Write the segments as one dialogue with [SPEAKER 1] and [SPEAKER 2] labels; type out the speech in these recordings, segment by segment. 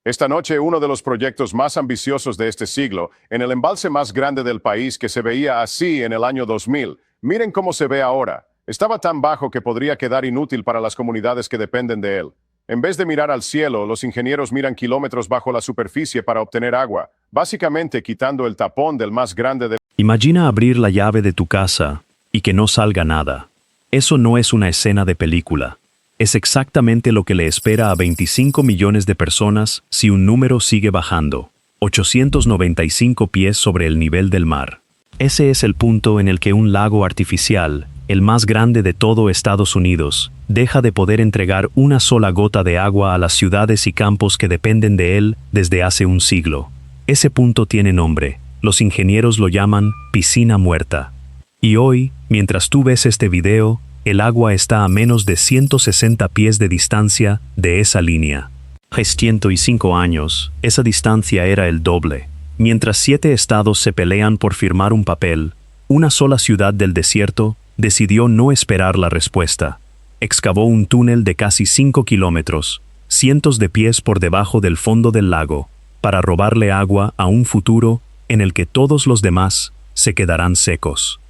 [SPEAKER 1] Esta noche, uno de los proyectos más ambiciosos de este siglo, en el embalse más grande del país que se veía así en el año 2000. Miren cómo se ve ahora. Estaba tan bajo que podría quedar inútil para las comunidades que dependen de él. En vez de mirar al cielo, los ingenieros miran kilómetros bajo la superficie para obtener agua, básicamente quitando el tapón del más grande de...
[SPEAKER 2] Imagina abrir la llave de tu casa y que no salga nada. Eso no es una escena de película. Es exactamente lo que le espera a 25 millones de personas si un número sigue bajando. 895 pies sobre el nivel del mar. Ese es el punto en el que un lago artificial, el más grande de todo Estados Unidos, deja de poder entregar una sola gota de agua a las ciudades y campos que dependen de él desde hace un siglo. Ese punto tiene nombre. Los ingenieros lo llaman piscina muerta. Y hoy, mientras tú ves este video, el agua está a menos de 160 pies de distancia de esa línea. Hace 105 años, esa distancia era el doble. Mientras 7 estados se pelean por firmar un papel, una sola ciudad del desierto decidió no esperar la respuesta. Excavó un túnel de casi 5 kilómetros, cientos de pies por debajo del fondo del lago, para robarle agua a un futuro en el que todos los demás se quedarán secos.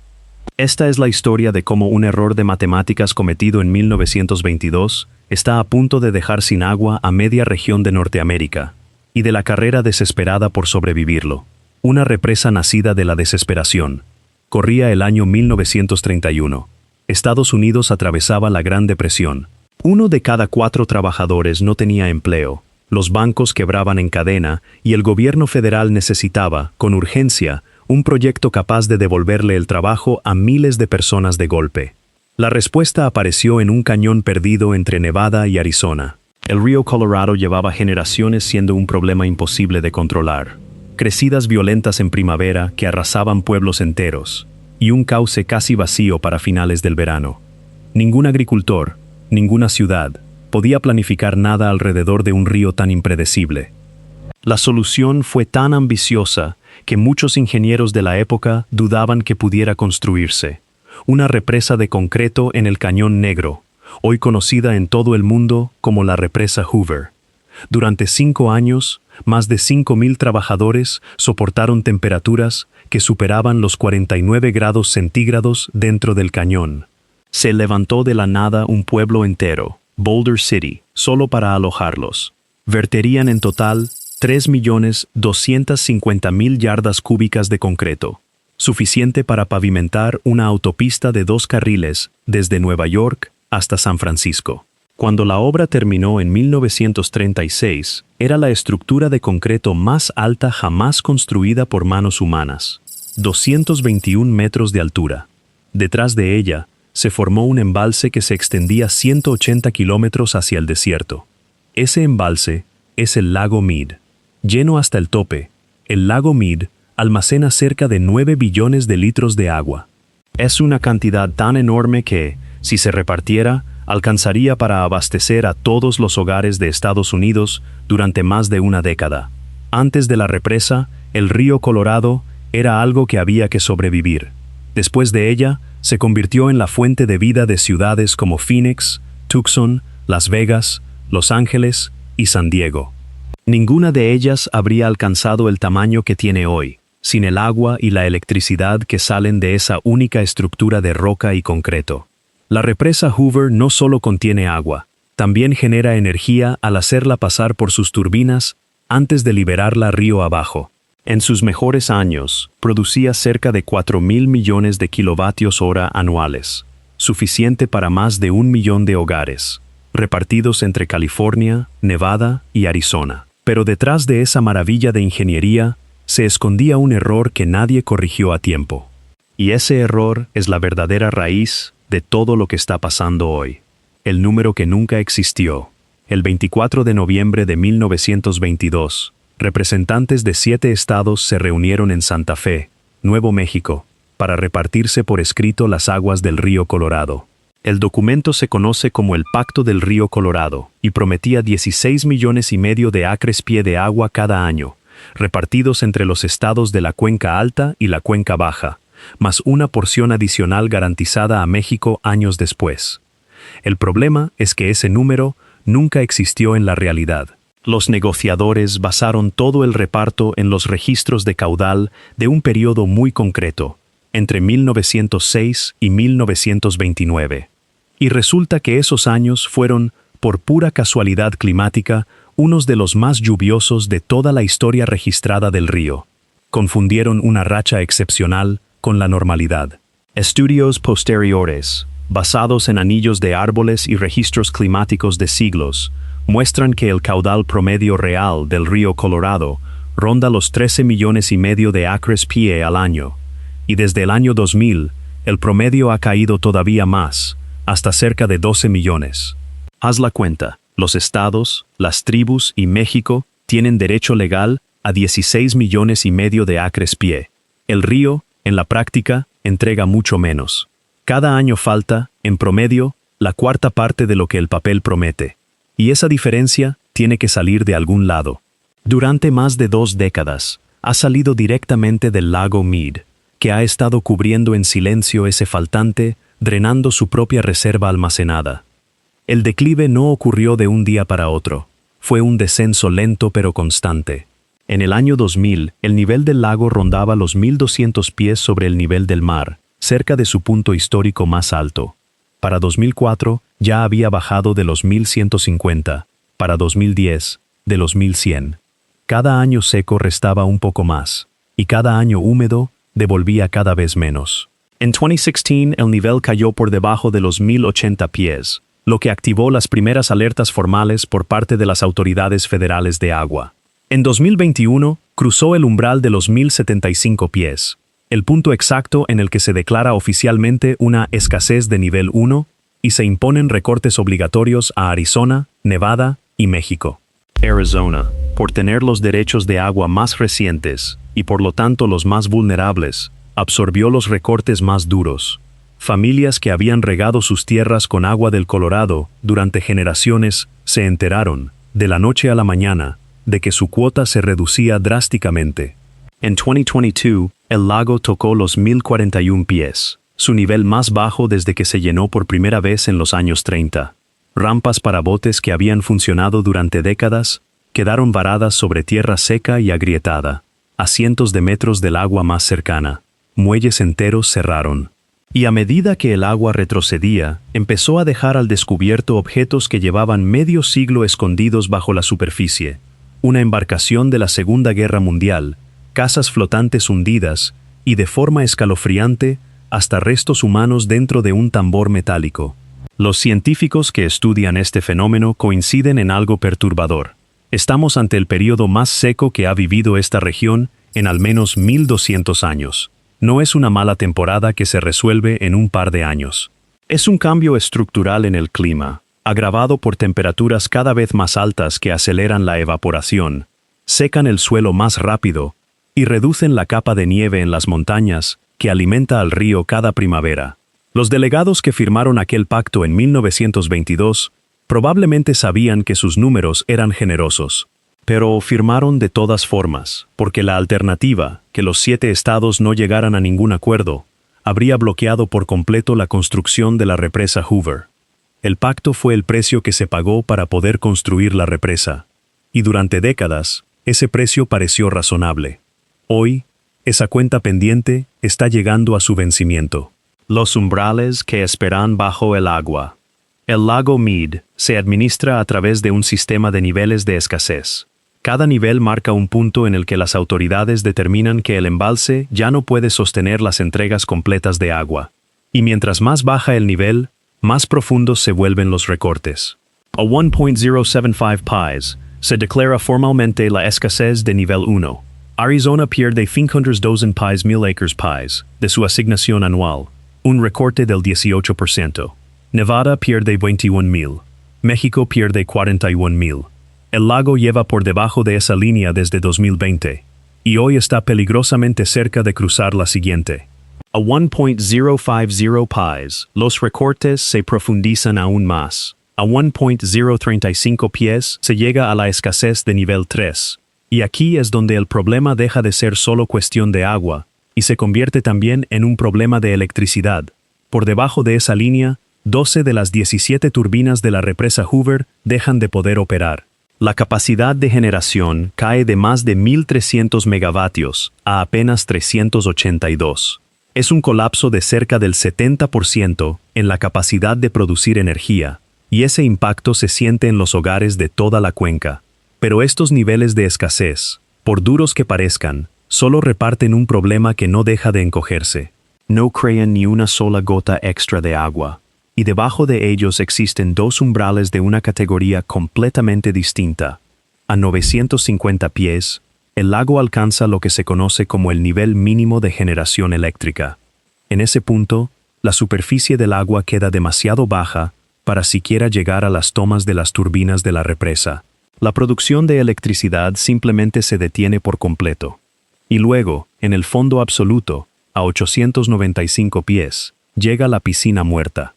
[SPEAKER 2] Esta es la historia de cómo un error de matemáticas cometido en 1922 está a punto de dejar sin agua a media región de Norteamérica, y de la carrera desesperada por sobrevivirlo. Una represa nacida de la desesperación. Corría el año 1931. Estados Unidos atravesaba la Gran Depresión. 1 de cada 4 trabajadores no tenía empleo. Los bancos quebraban en cadena y el gobierno federal necesitaba, con urgencia, un proyecto capaz de devolverle el trabajo a miles de personas de golpe. La respuesta apareció en un cañón perdido entre Nevada y Arizona. El río Colorado llevaba generaciones siendo un problema imposible de controlar. Crecidas violentas en primavera que arrasaban pueblos enteros, y un cauce casi vacío para finales del verano. Ningún agricultor, ninguna ciudad, podía planificar nada alrededor de un río tan impredecible. La solución fue tan ambiciosa que muchos ingenieros de la época dudaban que pudiera construirse. Una represa de concreto en el Cañón Negro, hoy conocida en todo el mundo como la represa Hoover. Durante 5 años, más de 5,000 trabajadores soportaron temperaturas que superaban los 49 grados centígrados dentro del cañón. Se levantó de la nada un pueblo entero, Boulder City, solo para alojarlos. Verterían en total 3.250.000 yardas cúbicas de concreto, suficiente para pavimentar una autopista de 2 carriles desde Nueva York hasta San Francisco. Cuando la obra terminó en 1936, era la estructura de concreto más alta jamás construida por manos humanas, 221 metros de altura. Detrás de ella, se formó un embalse que se extendía 180 kilómetros hacia el desierto. Ese embalse es el lago Mead. Lleno hasta el tope, el lago Mead almacena cerca de 9 billones de litros de agua. Es una cantidad tan enorme que, si se repartiera, alcanzaría para abastecer a todos los hogares de Estados Unidos durante más de una década. Antes de la represa, el río Colorado era algo que había que sobrevivir. Después de ella, se convirtió en la fuente de vida de ciudades como Phoenix, Tucson, Las Vegas, Los Ángeles y San Diego. Ninguna de ellas habría alcanzado el tamaño que tiene hoy, sin el agua y la electricidad que salen de esa única estructura de roca y concreto. La represa Hoover no solo contiene agua, también genera energía al hacerla pasar por sus turbinas antes de liberarla río abajo. En sus mejores años, producía cerca de 4,000 millones de kilovatios hora anuales, suficiente para más de 1 millón de hogares, repartidos entre California, Nevada y Arizona. Pero detrás de esa maravilla de ingeniería, se escondía un error que nadie corrigió a tiempo. Y ese error es la verdadera raíz de todo lo que está pasando hoy. El número que nunca existió. El 24 de noviembre de 1922, representantes de 7 estados se reunieron en Santa Fe, Nuevo México, para repartirse por escrito las aguas del río Colorado. El documento se conoce como el Pacto del Río Colorado y prometía 16,5 millones de acres-pie de agua cada año, repartidos entre los estados de la Cuenca Alta y la Cuenca Baja, más una porción adicional garantizada a México años después. El problema es que ese número nunca existió en la realidad. Los negociadores basaron todo el reparto en los registros de caudal de un periodo muy concreto, entre 1906 y 1929. Y resulta que esos años fueron, por pura casualidad climática, unos de los más lluviosos de toda la historia registrada del río. Confundieron una racha excepcional con la normalidad. Estudios posteriores, basados en anillos de árboles y registros climáticos de siglos, muestran que el caudal promedio real del río Colorado ronda los 13,5 millones de acres-pie al año, y desde el año 2000, el promedio ha caído todavía más, hasta cerca de 12 millones. Haz la cuenta, los estados, las tribus y México tienen derecho legal a 16,5 millones de acres-pie. El río, en la práctica, entrega mucho menos. Cada año falta, en promedio, la cuarta parte de lo que el papel promete. Y esa diferencia tiene que salir de algún lado. Durante más de 2 décadas, ha salido directamente del lago Mead, que ha estado cubriendo en silencio ese faltante, drenando su propia reserva almacenada. El declive no ocurrió de un día para otro. Fue un descenso lento pero constante. En el año 2000, el nivel del lago rondaba los 1,200 pies sobre el nivel del mar, cerca de su punto histórico más alto. Para 2004, ya había bajado de los 1,150, para 2010, de los 1,100. Cada año seco restaba un poco más, y cada año húmedo devolvía cada vez menos. En 2016, el nivel cayó por debajo de los 1,080 pies, lo que activó las primeras alertas formales por parte de las autoridades federales de agua. En 2021, cruzó el umbral de los 1,075 pies, el punto exacto en el que se declara oficialmente una escasez de nivel 1 y se imponen recortes obligatorios a Arizona, Nevada y México. Arizona, por tener los derechos de agua más recientes y por lo tanto los más vulnerables, absorbió los recortes más duros. Familias que habían regado sus tierras con agua del Colorado durante generaciones se enteraron, de la noche a la mañana, de que su cuota se reducía drásticamente. En 2022, el lago tocó los 1,041 pies, su nivel más bajo desde que se llenó por primera vez en los años 30. Rampas para botes que habían funcionado durante décadas quedaron varadas sobre tierra seca y agrietada, a cientos de metros del agua más cercana. Muelles enteros cerraron. Y a medida que el agua retrocedía, empezó a dejar al descubierto objetos que llevaban medio siglo escondidos bajo la superficie. Una embarcación de la Segunda Guerra Mundial, casas flotantes hundidas y, de forma escalofriante, hasta restos humanos dentro de un tambor metálico. Los científicos que estudian este fenómeno coinciden en algo perturbador. Estamos ante el periodo más seco que ha vivido esta región en al menos 1,200 años. No es una mala temporada que se resuelve en un par de años. Es un cambio estructural en el clima, agravado por temperaturas cada vez más altas que aceleran la evaporación, secan el suelo más rápido y reducen la capa de nieve en las montañas que alimenta al río cada primavera. Los delegados que firmaron aquel pacto en 1922 probablemente sabían que sus números eran generosos, pero firmaron de todas formas, porque la alternativa, que los 7 estados no llegaran a ningún acuerdo, habría bloqueado por completo la construcción de la represa Hoover. El pacto fue el precio que se pagó para poder construir la represa, y durante décadas, ese precio pareció razonable. Hoy, esa cuenta pendiente está llegando a su vencimiento. Los umbrales que esperan bajo el agua. El lago Mead se administra a través de un sistema de niveles de escasez. Cada nivel marca un punto en el que las autoridades determinan que el embalse ya no puede sostener las entregas completas de agua. Y mientras más baja el nivel, más profundos se vuelven los recortes. A 1.075 pies se declara formalmente la escasez de nivel 1. Arizona pierde 512 pies 1,000 acres de su asignación anual, un recorte del 18%. Nevada pierde 21,000. México pierde 41,000. El lago lleva por debajo de esa línea desde 2020, y hoy está peligrosamente cerca de cruzar la siguiente. A 1.050 pies, los recortes se profundizan aún más. A 1.035 pies se llega a la escasez de nivel 3. Y aquí es donde el problema deja de ser solo cuestión de agua, y se convierte también en un problema de electricidad. Por debajo de esa línea, 12 de las 17 turbinas de la represa Hoover dejan de poder operar. La capacidad de generación cae de más de 1.300 megavatios a apenas 382. Es un colapso de cerca del 70% en la capacidad de producir energía, y ese impacto se siente en los hogares de toda la cuenca. Pero estos niveles de escasez, por duros que parezcan, solo reparten un problema que no deja de encogerse. No crean ni una sola gota extra de agua, y debajo de ellos existen dos umbrales de una categoría completamente distinta. A 950 pies, el lago alcanza lo que se conoce como el nivel mínimo de generación eléctrica. En ese punto, la superficie del agua queda demasiado baja para siquiera llegar a las tomas de las turbinas de la represa. La producción de electricidad simplemente se detiene por completo. Y luego, en el fondo absoluto, a 895 pies, llega la piscina muerta.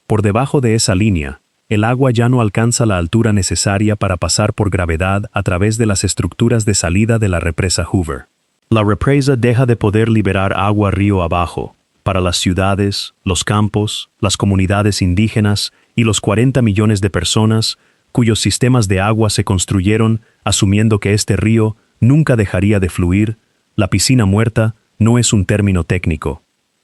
[SPEAKER 2] Por debajo de esa línea, el agua ya no alcanza la altura necesaria para pasar por gravedad a través de las estructuras de salida de la represa Hoover. La represa deja de poder liberar agua río abajo, para las ciudades, los campos, las comunidades indígenas y los 40 millones de personas cuyos sistemas de agua se construyeron asumiendo que este río nunca dejaría de fluir. La piscina muerta no es un término técnico,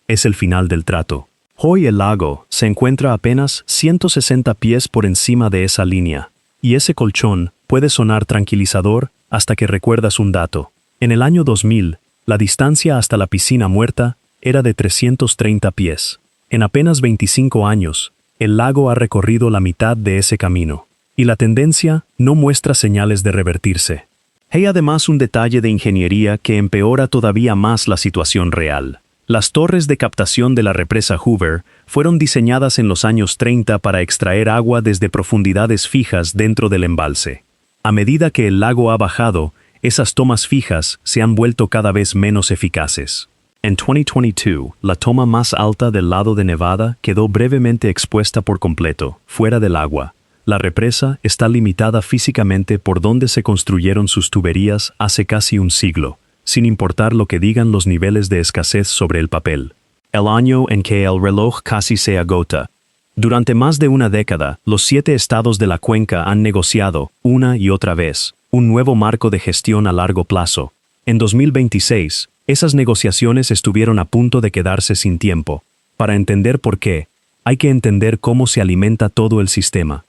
[SPEAKER 2] es el final del trato. Hoy el lago se encuentra apenas 160 pies por encima de esa línea, y ese colchón puede sonar tranquilizador hasta que recuerdas un dato. En el año 2000, la distancia hasta la piscina muerta era de 330 pies. En apenas 25 años, el lago ha recorrido la mitad de ese camino, y la tendencia no muestra señales de revertirse. Hay además un detalle de ingeniería que empeora todavía más la situación real. Las torres de captación de la represa Hoover fueron diseñadas en los años 30 para extraer agua desde profundidades fijas dentro del embalse. A medida que el lago ha bajado, esas tomas fijas se han vuelto cada vez menos eficaces. En 2022, la toma más alta del lado de Nevada quedó brevemente expuesta por completo, fuera del agua. La represa está limitada físicamente por donde se construyeron sus tuberías hace casi un siglo, sin importar lo que digan los niveles de escasez sobre el papel. El año en que el reloj casi se agota. Durante más de una década, los 7 estados de la cuenca han negociado, una y otra vez, un nuevo marco de gestión a largo plazo. En 2026, esas negociaciones estuvieron a punto de quedarse sin tiempo. Para entender por qué, hay que entender cómo se alimenta todo el sistema.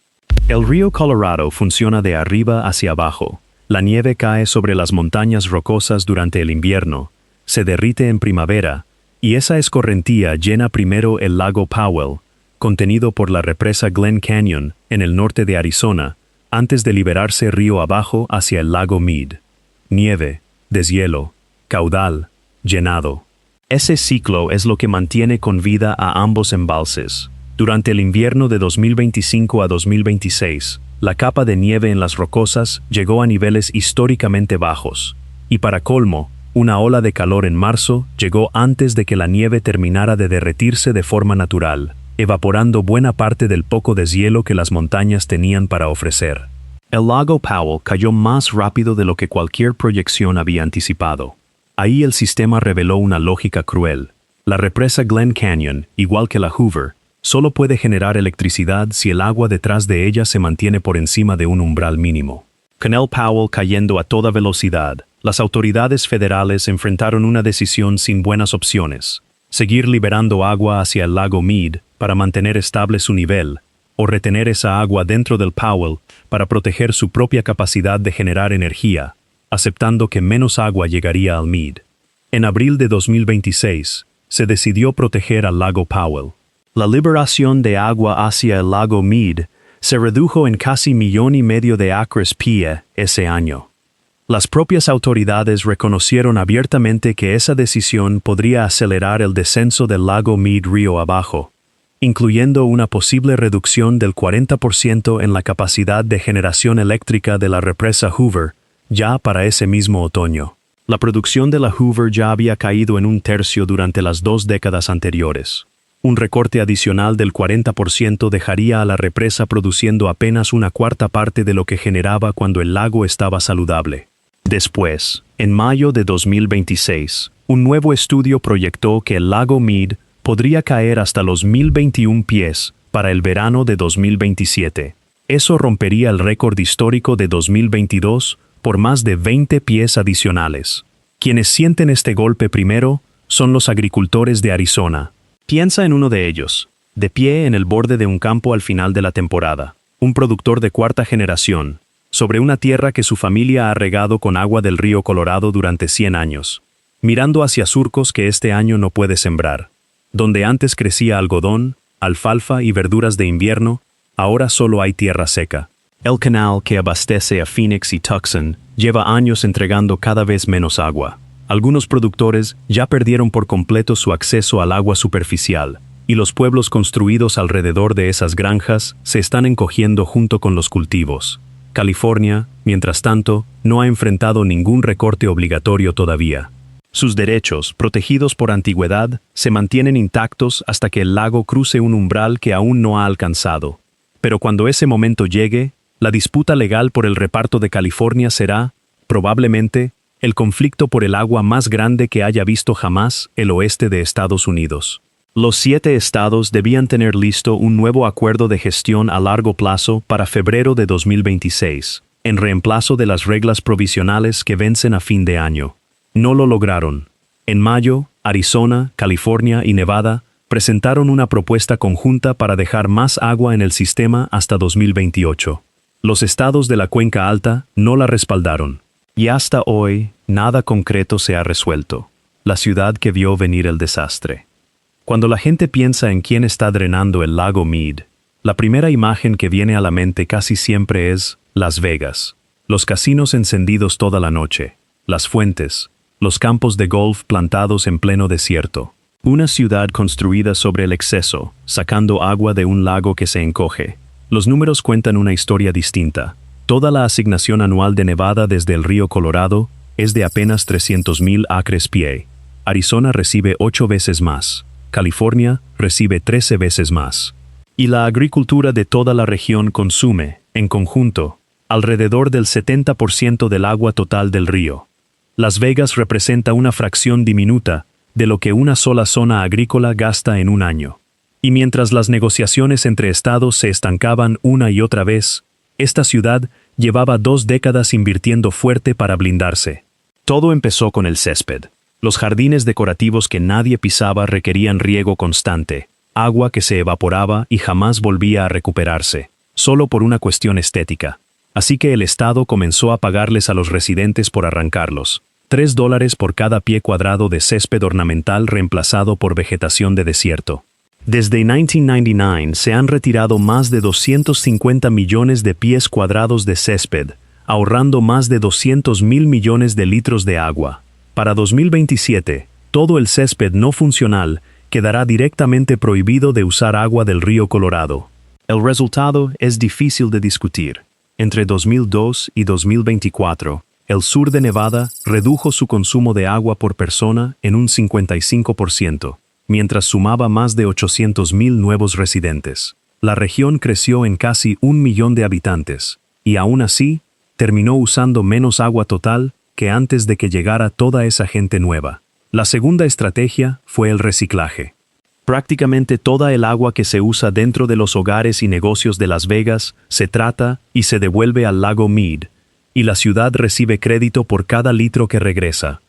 [SPEAKER 2] El río Colorado funciona de arriba hacia abajo. La nieve cae sobre las montañas rocosas durante el invierno, se derrite en primavera, y esa escorrentía llena primero el lago Powell, contenido por la represa Glen Canyon, en el norte de Arizona, antes de liberarse río abajo hacia el lago Mead. Nieve, deshielo, caudal, llenado. Ese ciclo es lo que mantiene con vida a ambos embalses. Durante el invierno de 2025 a 2026, la capa de nieve en las rocosas llegó a niveles históricamente bajos, y para colmo, una ola de calor en marzo llegó antes de que la nieve terminara de derretirse de forma natural, evaporando buena parte del poco deshielo que las montañas tenían para ofrecer. El lago Powell cayó más rápido de lo que cualquier proyección había anticipado. Ahí el sistema reveló una lógica cruel. La represa Glen Canyon, igual que la Hoover, solo puede generar electricidad si el agua detrás de ella se mantiene por encima de un umbral mínimo. Con el Powell cayendo a toda velocidad, las autoridades federales enfrentaron una decisión sin buenas opciones: seguir liberando agua hacia el lago Mead para mantener estable su nivel, o retener esa agua dentro del Powell para proteger su propia capacidad de generar energía, aceptando que menos agua llegaría al Mead. En abril de 2026, se decidió proteger al lago Powell. La liberación de agua hacia el lago Mead se redujo en casi 1,5 millones de acres-pie ese año. Las propias autoridades reconocieron abiertamente que esa decisión podría acelerar el descenso del lago Mead río abajo, incluyendo una posible reducción del 40% en la capacidad de generación eléctrica de la represa Hoover, ya para ese mismo otoño. La producción de la Hoover ya había caído en 1/3 durante las 2 décadas anteriores. Un recorte adicional del 40% dejaría a la represa produciendo apenas 1/4 parte de lo que generaba cuando el lago estaba saludable. Después, en mayo de 2026, un nuevo estudio proyectó que el lago Mead podría caer hasta los 1,021 pies para el verano de 2027. Eso rompería el récord histórico de 2022 por más de 20 pies adicionales. Quienes sienten este golpe primero son los agricultores de Arizona. Piensa en uno de ellos, de pie en el borde de un campo al final de la temporada, un productor de cuarta generación, sobre una tierra que su familia ha regado con agua del río Colorado durante 100 años, mirando hacia surcos que este año no puede sembrar. Donde antes crecía algodón, alfalfa y verduras de invierno, ahora solo hay tierra seca. El canal que abastece a Phoenix y Tucson lleva años entregando cada vez menos agua. Algunos productores ya perdieron por completo su acceso al agua superficial, y los pueblos construidos alrededor de esas granjas se están encogiendo junto con los cultivos. California, mientras tanto, no ha enfrentado ningún recorte obligatorio todavía. Sus derechos, protegidos por antigüedad, se mantienen intactos hasta que el lago cruce un umbral que aún no ha alcanzado. Pero cuando ese momento llegue, la disputa legal por el reparto de California será, probablemente, el conflicto por el agua más grande que haya visto jamás el oeste de Estados Unidos. Los 7 estados debían tener listo un nuevo acuerdo de gestión a largo plazo para febrero de 2026, en reemplazo de las reglas provisionales que vencen a fin de año. No lo lograron. En mayo, Arizona, California y Nevada presentaron una propuesta conjunta para dejar más agua en el sistema hasta 2028. Los estados de la Cuenca Alta no la respaldaron. Y hasta hoy, nada concreto se ha resuelto. La ciudad que vio venir el desastre. Cuando la gente piensa en quién está drenando el lago Mead, la primera imagen que viene a la mente casi siempre es Las Vegas. Los casinos encendidos toda la noche, las fuentes, los campos de golf plantados en pleno desierto. Una ciudad construida sobre el exceso, sacando agua de un lago que se encoge. Los números cuentan una historia distinta. Toda la asignación anual de Nevada desde el río Colorado es de apenas 300,000 acres-pie. Arizona recibe 8 veces más. California recibe 13 veces más. Y la agricultura de toda la región consume, en conjunto, alrededor del 70% del agua total del río. Las Vegas representa una fracción diminuta de lo que una sola zona agrícola gasta en un año. Y mientras las negociaciones entre estados se estancaban una y otra vez, esta ciudad llevaba 2 décadas invirtiendo fuerte para blindarse. Todo empezó con el césped. Los jardines decorativos que nadie pisaba requerían riego constante, agua que se evaporaba y jamás volvía a recuperarse, solo por una cuestión estética. Así que el Estado comenzó a pagarles a los residentes por arrancarlos. $3 por cada pie cuadrado de césped ornamental reemplazado por vegetación de desierto. Desde 1999 se han retirado más de 250 millones de pies cuadrados de césped, ahorrando más de 200,000 millones de litros de agua. Para 2027, todo el césped no funcional quedará directamente prohibido de usar agua del río Colorado. El resultado es difícil de discutir. Entre 2002 y 2024, el sur de Nevada redujo su consumo de agua por persona en un 55%, mientras sumaba más de 800,000 nuevos residentes. La región creció en casi 1 millón de habitantes, y aún así, terminó usando menos agua total que antes de que llegara toda esa gente nueva. La segunda estrategia fue el reciclaje. Prácticamente toda el agua que se usa dentro de los hogares y negocios de Las Vegas se trata y se devuelve al lago Mead, y la ciudad recibe crédito por cada litro que regresa.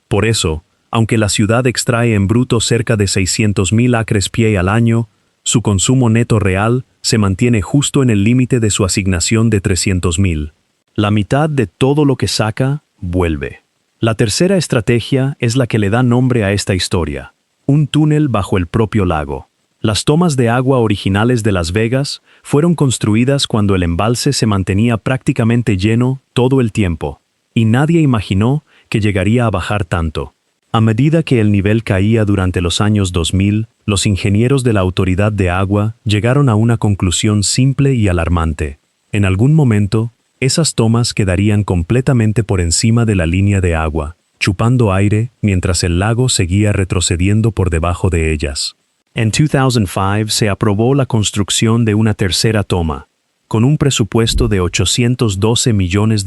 [SPEAKER 2] Por eso, aunque la ciudad extrae en bruto cerca de 600,000 acres-pie al año, su consumo neto real se mantiene justo en el límite de su asignación de 300,000. La mitad de todo lo que saca, vuelve. La tercera estrategia es la que le da nombre a esta historia. Un túnel bajo el propio lago. Las tomas de agua originales de Las Vegas fueron construidas cuando el embalse se mantenía prácticamente lleno todo el tiempo, y nadie imaginó que llegaría a bajar tanto. A medida que el nivel caía durante los años 2000, los ingenieros de la Autoridad de Agua llegaron a una conclusión simple y alarmante. En algún momento, esas tomas quedarían completamente por encima de la línea de agua, chupando aire mientras el lago seguía retrocediendo por debajo de ellas. En 2005 se aprobó la construcción de una tercera toma, con un presupuesto de $812 millones.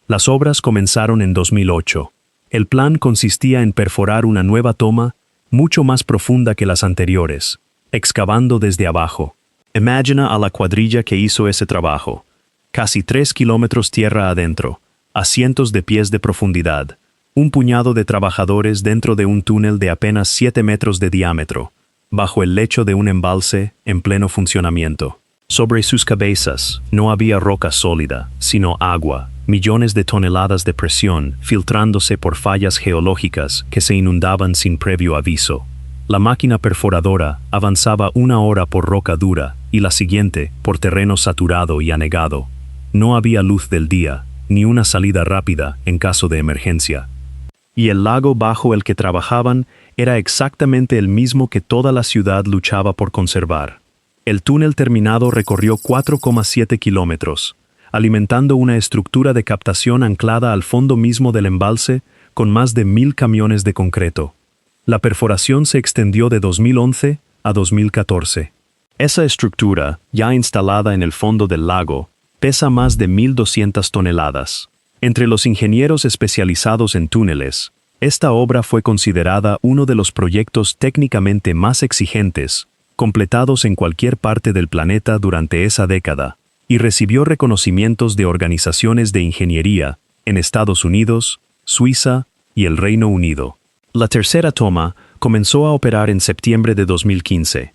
[SPEAKER 2] Las obras comenzaron en 2008. El plan consistía en perforar una nueva toma, mucho más profunda que las anteriores, excavando desde abajo. Imagina a la cuadrilla que hizo ese trabajo. Casi 3 kilómetros tierra adentro, a cientos de pies de profundidad. Un puñado de trabajadores dentro de un túnel de apenas 7 metros de diámetro, bajo el lecho de un embalse en pleno funcionamiento. Sobre sus cabezas no había roca sólida, sino agua, millones de toneladas de presión filtrándose por fallas geológicas que se inundaban sin previo aviso. La máquina perforadora avanzaba 1 hora por roca dura y la siguiente por terreno saturado y anegado. No había luz del día, ni una salida rápida en caso de emergencia. Y el lago bajo el que trabajaban era exactamente el mismo que toda la ciudad luchaba por conservar. El túnel terminado recorrió 4,7 kilómetros, alimentando una estructura de captación anclada al fondo mismo del embalse con más de 1,000 camiones de concreto. La perforación se extendió de 2011 a 2014. Esa estructura, ya instalada en el fondo del lago, pesa más de 1,200 toneladas. Entre los ingenieros especializados en túneles, esta obra fue considerada uno de los proyectos técnicamente más exigentes, completados en cualquier parte del planeta durante esa década, y recibió reconocimientos de organizaciones de ingeniería en Estados Unidos, Suiza y el Reino Unido. La tercera toma comenzó a operar en septiembre de 2015.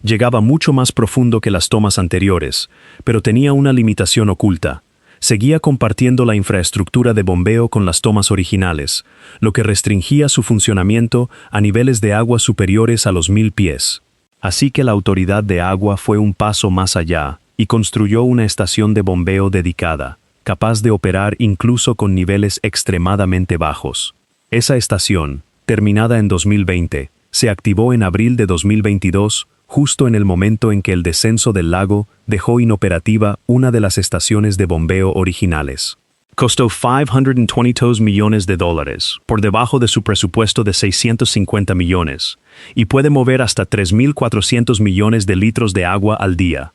[SPEAKER 2] Llegaba mucho más profundo que las tomas anteriores, pero tenía una limitación oculta. Seguía compartiendo la infraestructura de bombeo con las tomas originales, lo que restringía su funcionamiento a niveles de agua superiores a los 1,000 pies. Así que la Autoridad de Agua fue un paso más allá y construyó una estación de bombeo dedicada, capaz de operar incluso con niveles extremadamente bajos. Esa estación, terminada en 2020, se activó en abril de 2022, justo en el momento en que el descenso del lago dejó inoperativa una de las estaciones de bombeo originales. Costó $522 millones, por debajo de su presupuesto de 650 millones, y puede mover hasta 3,400 millones de litros de agua al día.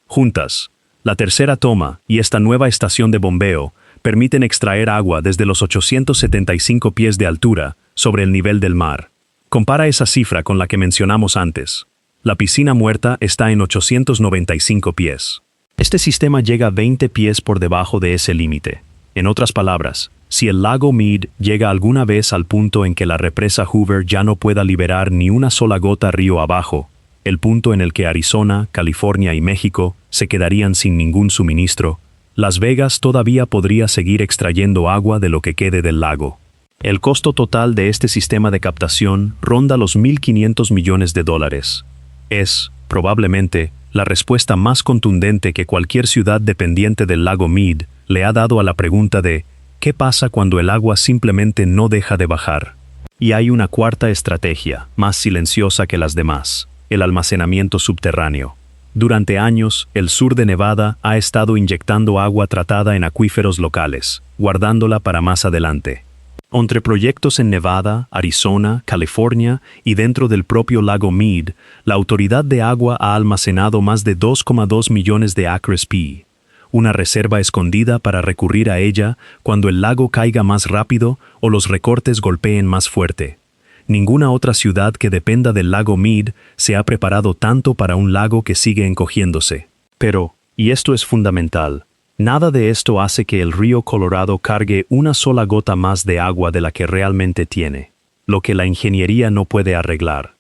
[SPEAKER 2] Juntas, la tercera toma y esta nueva estación de bombeo permiten extraer agua desde los 875 pies de altura sobre el nivel del mar. Compara esa cifra con la que mencionamos antes. La piscina muerta está en 895 pies. Este sistema llega 20 pies por debajo de ese límite. En otras palabras, si el lago Mead llega alguna vez al punto en que la represa Hoover ya no pueda liberar ni una sola gota río abajo, el punto en el que Arizona, California y México se quedarían sin ningún suministro, Las Vegas todavía podría seguir extrayendo agua de lo que quede del lago. El costo total de este sistema de captación ronda los $1,500 millones. Es, probablemente, la respuesta más contundente que cualquier ciudad dependiente del lago Mead le ha dado a la pregunta de ¿qué pasa cuando el agua simplemente no deja de bajar? Y hay una cuarta estrategia, más silenciosa que las demás, el almacenamiento subterráneo. Durante años, el sur de Nevada ha estado inyectando agua tratada en acuíferos locales, guardándola para más adelante. Entre proyectos en Nevada, Arizona, California y dentro del propio lago Mead, la Autoridad de Agua ha almacenado más de 2,2 millones de acres pi, una reserva escondida para recurrir a ella cuando el lago caiga más rápido o los recortes golpeen más fuerte. Ninguna otra ciudad que dependa del lago Mead se ha preparado tanto para un lago que sigue encogiéndose. Pero, y esto es fundamental, nada de esto hace que el río Colorado cargue una sola gota más de agua de la que realmente tiene, lo que la ingeniería no puede arreglar.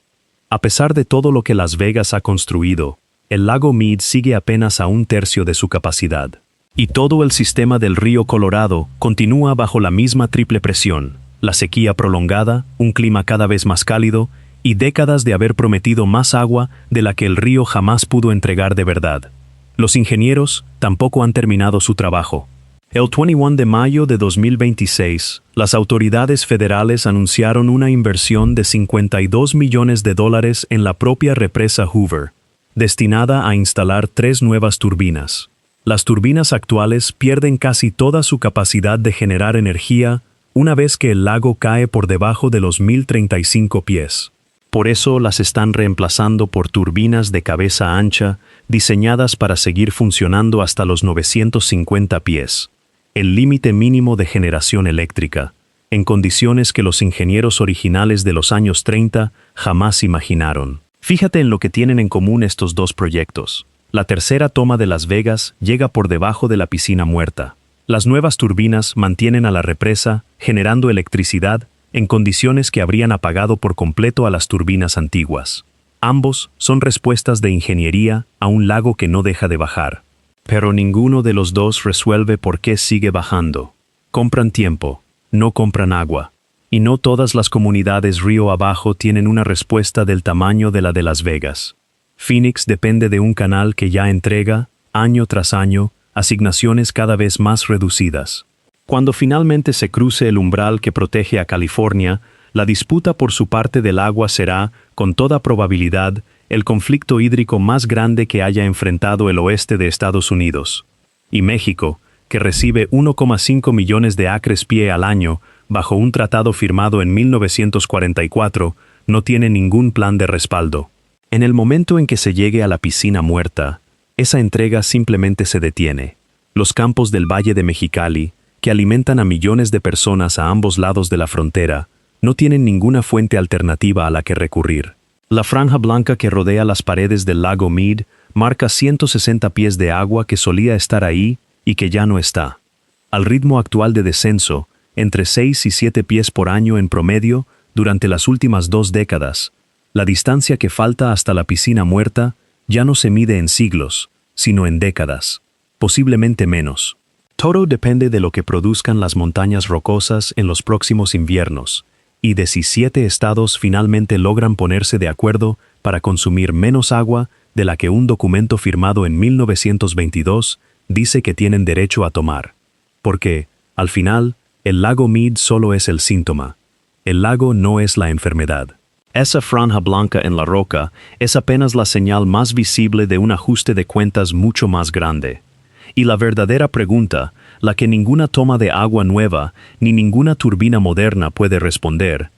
[SPEAKER 2] A pesar de todo lo que Las Vegas ha construido, el lago Mead sigue apenas a 1/3 de su capacidad. Y todo el sistema del río Colorado continúa bajo la misma triple presión, la sequía prolongada, un clima cada vez más cálido y décadas de haber prometido más agua de la que el río jamás pudo entregar de verdad. Los ingenieros tampoco han terminado su trabajo. El 21 de mayo de 2026, las autoridades federales anunciaron una inversión de $52 millones en la propia represa Hoover, destinada a instalar 3 nuevas turbinas. Las turbinas actuales pierden casi toda su capacidad de generar energía una vez que el lago cae por debajo de los 1,035 pies. Por eso las están reemplazando por turbinas de cabeza ancha, diseñadas para seguir funcionando hasta los 950 pies, el límite mínimo de generación eléctrica, en condiciones que los ingenieros originales de los años 30 jamás imaginaron. Fíjate en lo que tienen en común estos dos proyectos. La tercera toma de Las Vegas llega por debajo de la piscina muerta. Las nuevas turbinas mantienen a la represa, generando electricidad en condiciones que habrían apagado por completo a las turbinas antiguas. Ambos son respuestas de ingeniería a un lago que no deja de bajar. Pero ninguno de los dos resuelve por qué sigue bajando. Compran tiempo, no compran agua. Y no todas las comunidades río abajo tienen una respuesta del tamaño de la de Las Vegas. Phoenix depende de un canal que ya entrega, año tras año, asignaciones cada vez más reducidas. Cuando finalmente se cruce el umbral que protege a California, la disputa por su parte del agua será, con toda probabilidad, el conflicto hídrico más grande que haya enfrentado el oeste de Estados Unidos. Y México, que recibe 1,5 millones de acres pie al año, bajo un tratado firmado en 1944, no tiene ningún plan de respaldo. En el momento en que se llegue a la piscina muerta, esa entrega simplemente se detiene. Los campos del Valle de Mexicali, que alimentan a millones de personas a ambos lados de la frontera, no tienen ninguna fuente alternativa a la que recurrir. La franja blanca que rodea las paredes del lago Mead marca 160 pies de agua que solía estar ahí y que ya no está. Al ritmo actual de descenso, entre 6 y 7 pies por año en promedio durante las últimas 2 décadas, la distancia que falta hasta la piscina muerta ya no se mide en siglos, sino en décadas, posiblemente menos. Todo depende de lo que produzcan las montañas rocosas en los próximos inviernos, y de si 7 estados finalmente logran ponerse de acuerdo para consumir menos agua de la que un documento firmado en 1922 dice que tienen derecho a tomar. Porque, al final, el lago Mead solo es el síntoma. El lago no es la enfermedad. Esa franja blanca en la roca es apenas la señal más visible de un ajuste de cuentas mucho más grande. Y la verdadera pregunta, la que ninguna toma de agua nueva ni ninguna turbina moderna puede responder,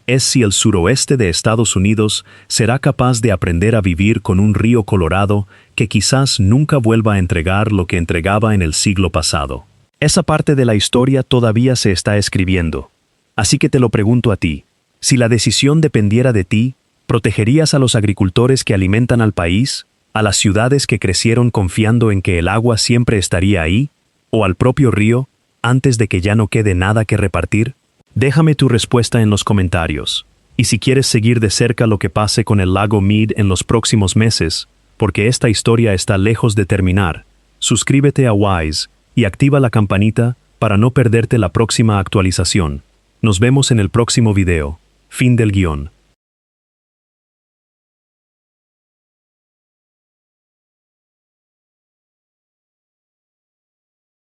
[SPEAKER 2] es si el suroeste de Estados Unidos será capaz de aprender a vivir con un río Colorado que quizás nunca vuelva a entregar lo que entregaba en el siglo pasado. Esa parte de la historia todavía se está escribiendo. Así que te lo pregunto a ti. Si la decisión dependiera de ti, ¿protegerías a los agricultores que alimentan al país, a las ciudades que crecieron confiando en que el agua siempre estaría ahí, o al propio río, antes de que ya no quede nada que repartir? Déjame tu respuesta en los comentarios. Y si quieres seguir de cerca lo que pase con el lago Mead en los próximos meses, porque esta historia está lejos de terminar, suscríbete a Wise y activa la campanita para no perderte la próxima actualización. Nos vemos en el próximo video. Fin del guión.